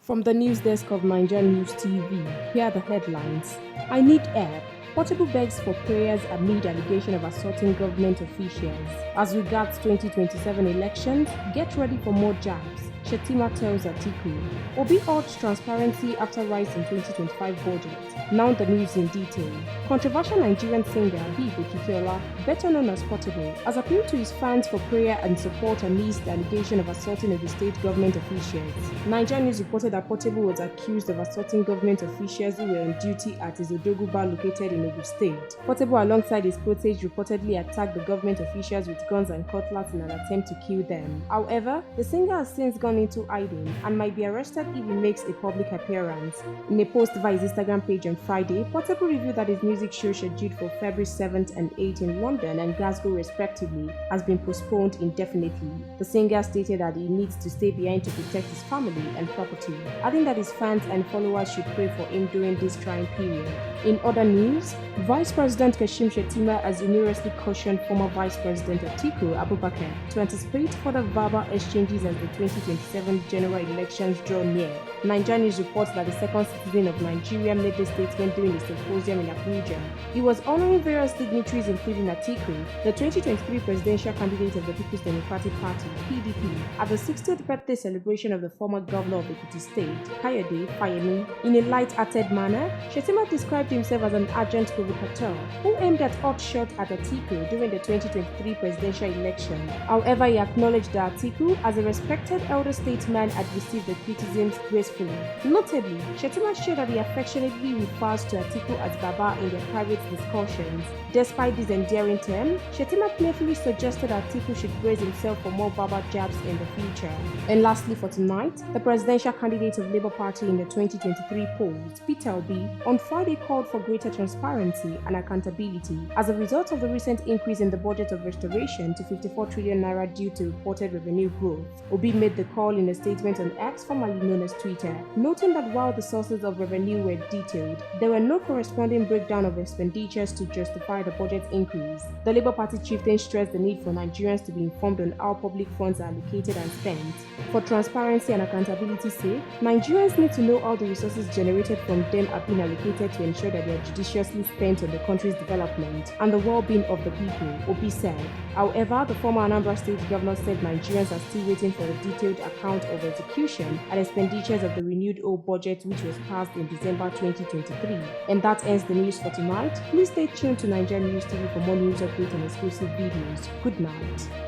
From the news desk of NaijaNews TV, here are the headlines. I need help. Portable begs for prayers amid allegation of assaulting government officials. As regards 2027 elections, get ready for more jabs. Shettima tells Atiku. Obi urged transparency after rise in 2025 budget. Now the news in detail. Controversial Nigerian singer Bib Okikiola, better known as Portable, has appealed to his fans for prayer and support amidst the allegation of assaulting of the state government officials. NaijaNews reported that Portable was accused of assaulting government officials who were on duty at his Odogwu bar located in Ogun State. Portable, alongside his protege, reportedly attacked the government officials with guns and cutlass in an attempt to kill them. However, the singer has since gone into hiding and might be arrested if he makes a public appearance. In a post via his Instagram page on Friday, Portable revealed that his music show scheduled for February 7th and 8th in London and Glasgow respectively has been postponed indefinitely. The singer stated that he needs to stay behind to protect his family and property, adding that his fans and followers should pray for him during this trying period. In other news, Vice President Kashim Shettima has humorously cautioned former Vice President Atiku Abubakar to anticipate further verbal exchanges as the 2027 general elections draw near. NaijaNews reports that the second citizen of Nigeria made this statement during the symposium in Abuja. He was honoring various dignitaries including Atiku, the 2023 presidential candidate of the People's Democratic Party (PDP), at the 60th birthday celebration of the former governor of Ekiti State, Kayode Fayemi. In a light-hearted manner, Shettima described himself as an ardent provocateur who aimed at hot shot at Atiku during the 2023 presidential election. However, he acknowledged that Atiku, as a respected elder statesman, had received the criticisms gracefully. Notably, Shettima shared that he affectionately refers to Atiku as Baba in their private discussions. Despite this endearing term, Shettima playfully suggested that Atiku should brace himself for more Baba jabs in the future. And lastly for tonight, the presidential candidate of Labour Party in the 2023 polls, Peter Obi, on Friday called for greater transparency and accountability as a result of the recent increase in the budget of restoration to 54 trillion naira due to reported revenue growth. Obi made the call in a statement on X, formerly known as Twitter, noting that while the sources of revenue were detailed, there were no corresponding breakdown of expenditures to justify the budget increase. The Labour Party chieftain stressed the need for Nigerians to be informed on how public funds are allocated and spent. For transparency and accountability's sake, Nigerians need to know how the resources generated from them have been allocated to ensure that they are judiciously spent on the country's development and the well-being of the people, Obi said. However, the former Anambra State governor said Nigerians are still waiting for a detailed account of execution and expenditures of the renewed old budget which was passed in December 2023. And that ends the news for tonight. Please stay tuned to NaijaNews TV for more news updates and exclusive videos. Good night.